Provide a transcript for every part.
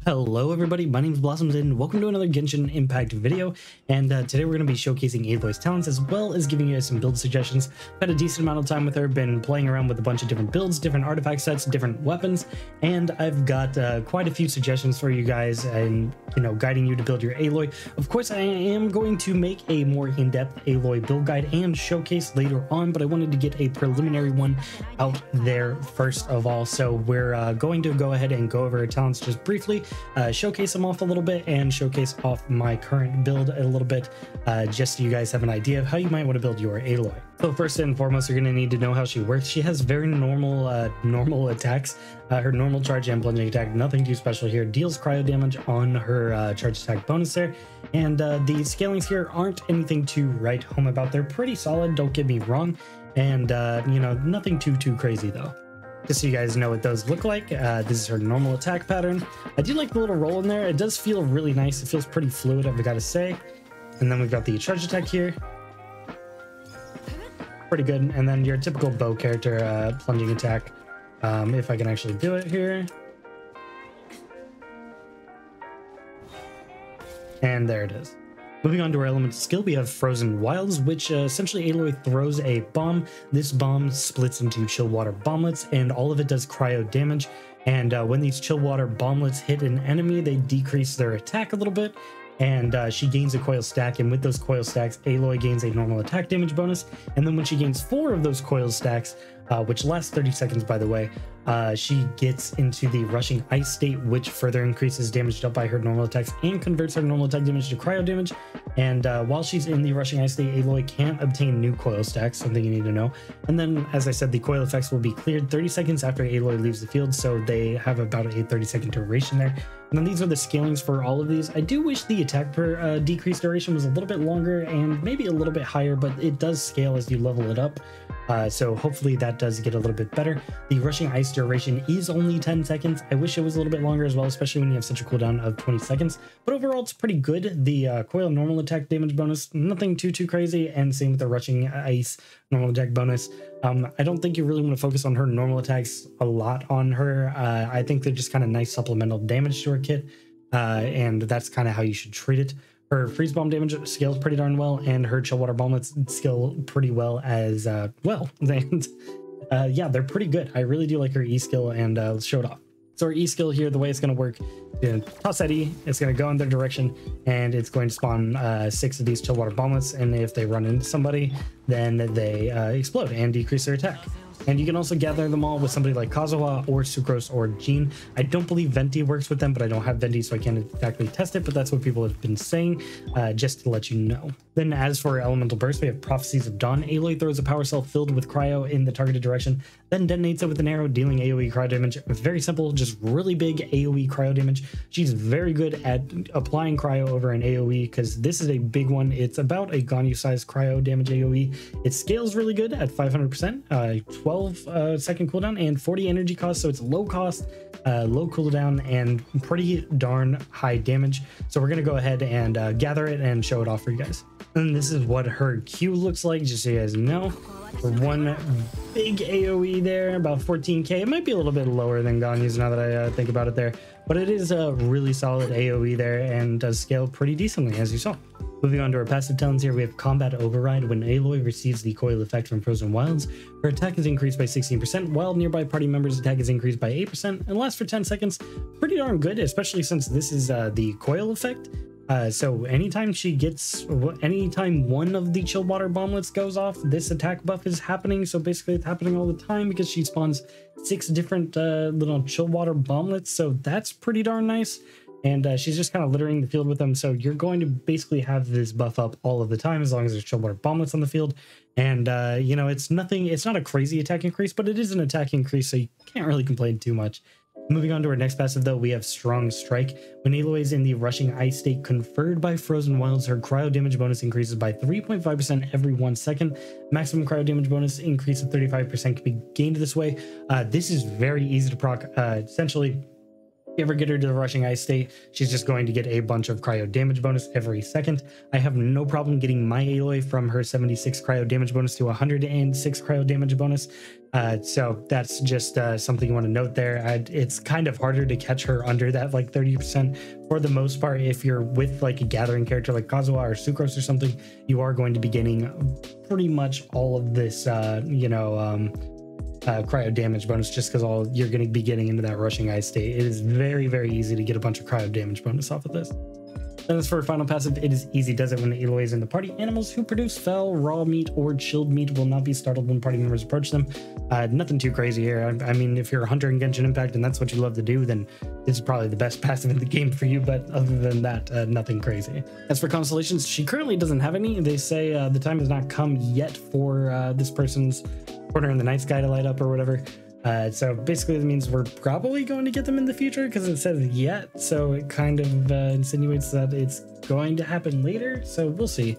Hello everybody, my name is Blossoms and welcome to another Genshin Impact video. And today we're going to be showcasing Aloy's talents as well as giving you guys some build suggestions. I've had a decent amount of time with her, been playing around with a bunch of different builds, different artifact sets, different weapons, and I've got quite a few suggestions for you guys and, guiding you to build your Aloy. Of course, I am going to make a more in-depth Aloy build guide and showcase later on, but I wanted to get a preliminary one out there first of all. So we're going to go ahead and go over her talents just briefly. Showcase them off a little bit and showcase off my current build a little bit, just so you guys have an idea of how you might want to build your Aloy. So first and foremost, you're going to need to know how she works. She has very normal attacks. Her normal charge and plunging attack, nothing too special here. Deals cryo damage on her charge attack bonus there, and the scalings here aren't anything to write home about. They're pretty solid, don't get me wrong, and nothing too crazy though. Just so you guys know what those look like, this is her normal attack pattern. I do like the little roll in there. It does feel really nice. It feels pretty fluid, I've got to say. And then we've got the charge attack here. Pretty good. And then your typical bow character plunging attack, if I can actually do it here. And there it is. Moving on to our elemental skill, we have Frozen Wilds, which essentially Aloy throws a bomb. This bomb splits into chill water bomblets, and all of it does cryo damage. And when these chill water bomblets hit an enemy, they decrease their attack a little bit, and she gains a coil stack. And with those coil stacks, Aloy gains a normal attack damage bonus. And then when she gains 4 of those coil stacks, which lasts 30 seconds by the way, she gets into the rushing ice state, which further increases damage dealt by her normal attacks and converts her normal attack damage to cryo damage. And while she's in the rushing ice state, Aloy can't obtain new coil stacks, something you need to know. And then, as I said, the coil effects will be cleared 30 seconds after Aloy leaves the field, so they have about a 30-second duration there. And then these are the scalings for all of these. I do wish the attack per decrease duration was a little bit longer and maybe a little bit higher, but it does scale as you level it up. So hopefully that does get a little bit better. The rushing ice duration is only 10 seconds. I wish it was a little bit longer as well, especially when you have such a cooldown of 20 seconds. But overall, it's pretty good. The coil normal attack damage bonus, nothing too crazy. And same with the rushing ice normal attack bonus. I don't think you really want to focus on her normal attacks a lot on her. I think they're just kind of nice supplemental damage to her kit. And that's kind of how you should treat it. Her freeze bomb damage scales pretty darn well, and her chill water bomblets scale pretty well as well. And yeah, they're pretty good. I really do like her E skill, and let's show it off. So our E skill here, the way it's going to work, toss that E, it's going to go in their direction, and it's going to spawn 6 of these chill water bomblets, and if they run into somebody, then they explode and decrease their attack. And you can also gather them all with somebody like Kazuha or Sucrose or Jean. I don't believe Venti works with them, but I don't have Venti, so I can't exactly test it, but that's what people have been saying, just to let you know. Then as for Elemental Burst, we have Prophecies of Dawn. Aloy throws a power cell filled with cryo in the targeted direction, then detonates it with an arrow, dealing AoE cryo damage. Very simple, just really big AoE cryo damage. She's very good at applying cryo over an AoE, because this is a big one. It's about a Ganyu size cryo damage AoE. It scales really good at 500%, 12 second cooldown and 40 energy cost, so it's low cost, low cooldown, and pretty darn high damage. So we're gonna go ahead and gather it and show it off for you guys. And this is what her Q looks like, just so you guys know. One big AoE there, about 14k. It might be a little bit lower than Ganyu's now that I think about it there, but it is a really solid AoE there and does scale pretty decently, as you saw. Moving on to our passive talents here, we have Combat Override. When Aloy receives the coil effect from Frozen Wilds, her attack is increased by 16%, while nearby party members' attack is increased by 8% and lasts for 10 seconds. Pretty darn good, especially since this is the coil effect. So anytime one of the chill water bomblets goes off, this attack buff is happening. So basically it's happening all the time because she spawns 6 different little chill water bomblets. So that's pretty darn nice. And she's just kind of littering the field with them. So you're going to basically have this buff up all of the time as long as there's chill water bomblets on the field. And it's not a crazy attack increase, but it is an attack increase. So you can't really complain too much. Moving on to our next passive though, we have Strong Strike. When Aloy is in the rushing ice state conferred by Frozen Wilds, her cryo damage bonus increases by 3.5% every 1 second. Maximum cryo damage bonus increase of 35% can be gained this way. This is very easy to proc. Essentially, you ever get her to the rushing ice state, she's just going to get a bunch of cryo damage bonus every second. I have no problem getting my Aloy from her 76 cryo damage bonus to 106 cryo damage bonus. So that's just something you want to note there. It's kind of harder to catch her under that like 30% for the most part. If you're with like a gathering character like Kazuha or Sucrose or something, you are going to be getting pretty much all of this, cryo damage bonus, just because all you're going to be getting into that rushing ice state. It is very, very easy to get a bunch of cryo damage bonus off of this. Then as for final passive, it is easy does it when the Aloy is in the party. Animals who produce foul, raw meat, or chilled meat will not be startled when party members approach them. Nothing too crazy here. I mean, if you're a hunter in Genshin Impact and that's what you love to do, then this is probably the best passive in the game for you, but other than that, nothing crazy. As for Constellations, she currently doesn't have any. They say the time has not come yet for this person's Corner in the Night Sky to light up or whatever. So basically that means we're probably going to get them in the future because it says yet, so it kind of insinuates that it's going to happen later, so we'll see.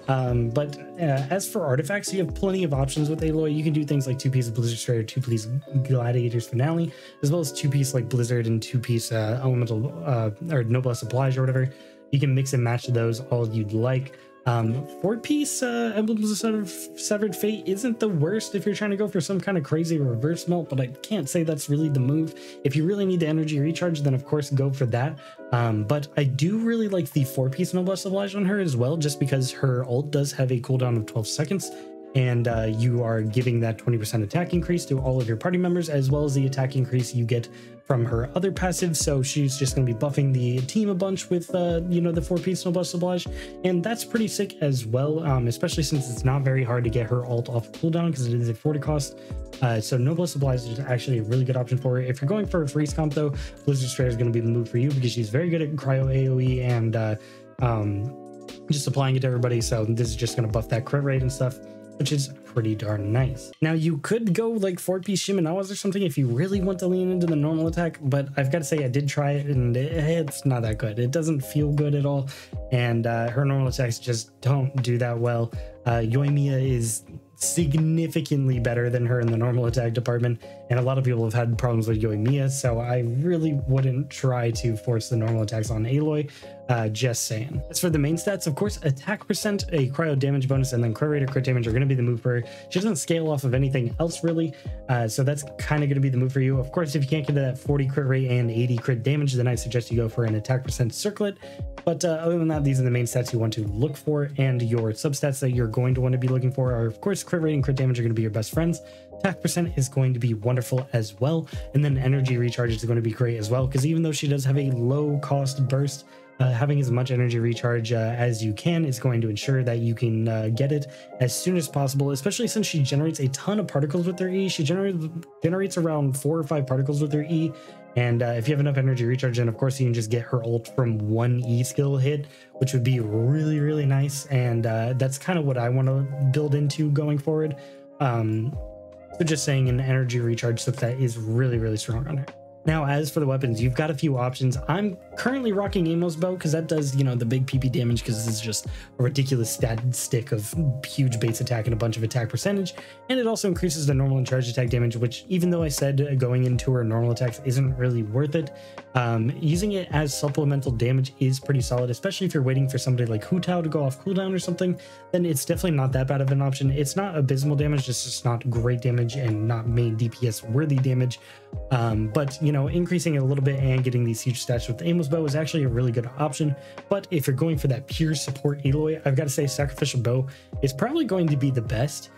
But as for artifacts, you have plenty of options with Aloy. You can do things like 2-piece Blizzard Strider, 2-piece Gladiator's Finale, as well as 2-piece like Blizzard and 2-piece Elemental or Noblesse Oblige or whatever. You can mix and match those all you'd like. 4-piece Emblems of Severed Fate isn't the worst if you're trying to go for some kind of crazy reverse melt, but I can't say that's really the move. If you really need the energy recharge, then of course go for that. But I do really like the 4-piece Noblesse Oblige on her as well, just because her ult does have a cooldown of 12 seconds. And you are giving that 20% attack increase to all of your party members, as well as the attack increase you get from her other passive. So she's just going to be buffing the team a bunch with, the 4-piece Noblesse Oblige. And that's pretty sick as well, especially since it's not very hard to get her ult off cooldown because it is a 40 cost. So Noblesse Oblige is actually a really good option for her. If you're going for a freeze comp though, Blizzard Strider is going to be the move for you because she's very good at cryo AoE and just applying it to everybody. So this is just going to buff that crit rate and stuff, which is pretty darn nice. Now you could go like 4-piece Shimenawas or something if you really want to lean into the normal attack, but I've got to say I did try it and it's not that good. It doesn't feel good at all, and her normal attacks just don't do that well. Yoimiya is significantly better than her in the normal attack department, and a lot of people have had problems with Yoimiya, so I really wouldn't try to force the normal attacks on Aloy, just saying. As for the main stats, of course, attack percent, a cryo damage bonus, and then crit rate or crit damage are going to be the move for her. She doesn't scale off of anything else really, so that's kind of going to be the move for you. Of course, if you can't get to that 40 crit rate and 80 crit damage, then I suggest you go for an attack percent circlet. But other than that, these are the main stats you want to look for, and your substats that you're going to want to be looking for are, of course, crit rate and crit damage are going to be your best friends. Attack percent is going to be wonderful as well, and then energy recharge is going to be great as well, because even though she does have a low cost burst, having as much energy recharge as you can is going to ensure that you can get it as soon as possible, especially since she generates a ton of particles with her E. She generates around 4 or 5 particles with her E, and if you have enough energy recharge, then of course you can just get her ult from 1 E skill hit, which would be really, really nice, and that's kind of what I want to build into going forward. So just saying, an energy recharge subset is really, really strong on her. Now, as for the weapons, you've got a few options. I'm currently rocking Ammo's bow because that does, the big PP damage, because it's just a ridiculous stat stick of huge base attack and a bunch of attack percentage. And it also increases the normal and charge attack damage, which, even though I said going into her normal attacks isn't really worth it, using it as supplemental damage is pretty solid, especially if you're waiting for somebody like Hu Tao to go off cooldown or something. Then it's definitely not that bad of an option. It's not abysmal damage, it's just not great damage and not main DPS worthy damage. But increasing it a little bit and getting these huge stats with the Ammo's bow is actually a really good option. But if you're going for that pure support Aloy, I've got to say Sacrificial Bow is probably going to be the best.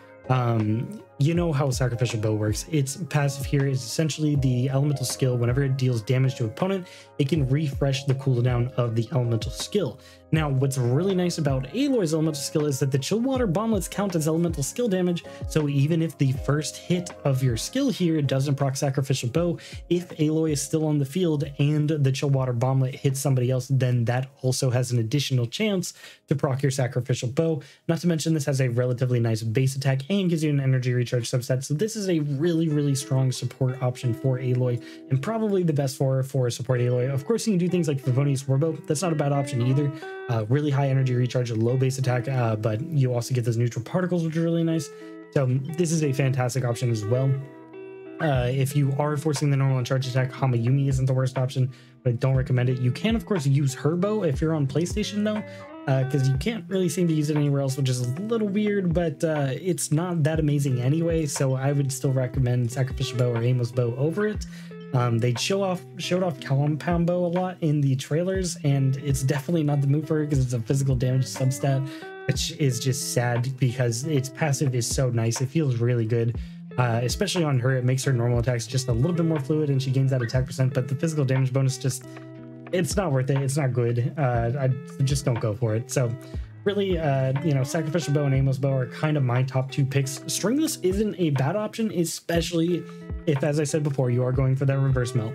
You know how Sacrificial Bow works. Its passive here is essentially the elemental skill. Whenever it deals damage to an opponent, it can refresh the cooldown of the elemental skill. Now, what's really nice about Aloy's elemental skill is that the chill water bomblets count as elemental skill damage, so even if the first hit of your skill here doesn't proc Sacrificial Bow, if Aloy is still on the field and the chill water bomblet hits somebody else, then that also has an additional chance to proc your Sacrificial Bow. Not to mention, this has a relatively nice base attack and gives you an energy recharge subset, so this is a really, really strong support option for Aloy, and probably the best for a support Aloy. Of course, you can do things like Favonius Warbow. That's not a bad option either. Really high energy recharge, low base attack, but you also get those neutral particles, which are really nice. So this is a fantastic option as well. If you are forcing the normal and charge attack, Hamayumi isn't the worst option, but I don't recommend it. You can, of course, use her bow if you're on PlayStation, though, because you can't really seem to use it anywhere else, which is a little weird, but it's not that amazing anyway, so I would still recommend Sacrificial Bow or Amos Bow over it. They showed off Compound Bow a lot in the trailers, and it's definitely not the move for her because it's a physical damage substat, which is just sad because its passive is so nice. It feels really good. Especially on her, it makes her normal attacks just a little bit more fluid and she gains that attack percent, but the physical damage bonus just, it's not worth it. It's not good. I just don't go for it. So really, you know, Sacrificial Bow and Amos Bow are kind of my top 2 picks. Stringless isn't a bad option, especially if, as I said before, you are going for that reverse melt.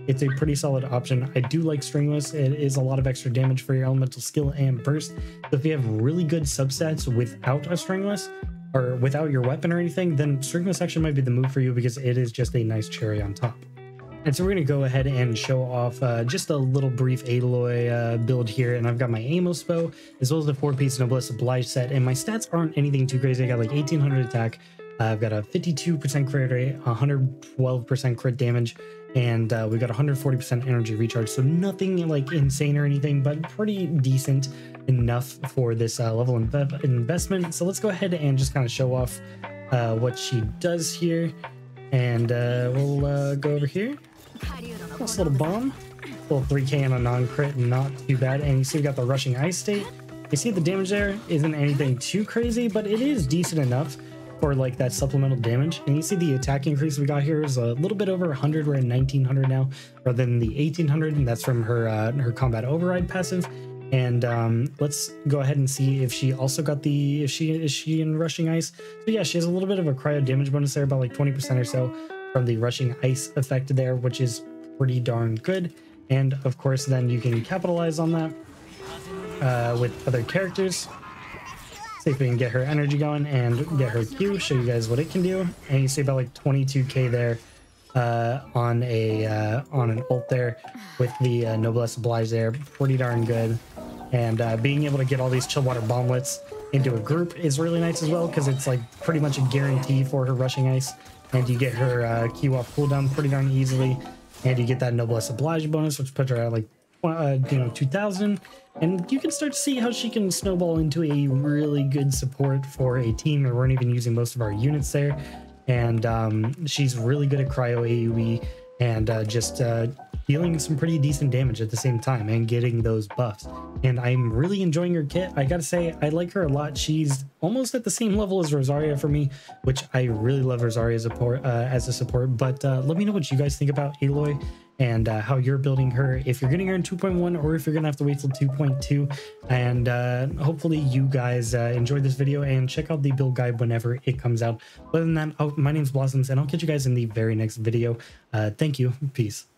It's a pretty solid option. I do like Stringless. It is a lot of extra damage for your elemental skill and burst. So if you have really good substats without a Stringless, or without your weapon or anything, then Stringless actually might be the move for you because it is just a nice cherry on top. And so we're going to go ahead and show off just a little brief Aloy build here. And I've got my Amos Bow as well as the 4-piece Noblesse Oblige set. And my stats aren't anything too crazy. I got like 1800 attack. I've got a 52% crit rate, 112% crit damage, and we've got 140% energy recharge. So nothing like insane or anything, but pretty decent enough for this level of investment. So let's go ahead and just kind of show off what she does here. And we'll go over here. Nice little bomb. Little 3k on a non-crit, not too bad. And you see we got the rushing ice state. You see the damage there isn't anything too crazy, but it is decent enough for like that supplemental damage. And you see the attack increase we got here is a little bit over 100. We're at 1900 now rather than the 1800, and that's from her her combat override passive. And let's go ahead and see if she also got the, is she in rushing ice. So yeah, she has a little bit of a cryo damage bonus there, about like 20% or so from the rushing ice effect there, which is pretty darn good. And of course then you can capitalize on that with other characters. See if we can get her energy going and get her Q, show you guys what it can do. And you see about like 22k there on an ult there with the Noblesse Oblige there. Pretty darn good. And being able to get all these chill water bomblets into a group is really nice as well, because it's like pretty much a guarantee for her rushing ice. And you get her Q off cooldown pretty darn easily. And you get that Noblesse Oblige bonus, which puts her at like 2000. And you can start to see how she can snowball into a really good support for a team. We weren't even using most of our units there. And she's really good at cryo AoE and just dealing some pretty decent damage at the same time and getting those buffs. And I'm really enjoying her kit. I gotta say, I like her a lot. She's almost at the same level as Rosaria for me, which I really love Rosaria as a support. But let me know what you guys think about Aloy and how you're building her, if you're getting her in 2.1 or if you're gonna have to wait till 2.2. And hopefully you guys enjoyed this video and check out the build guide whenever it comes out. Other than that, my name's Blossoms, and I'll catch you guys in the very next video. Thank you. Peace.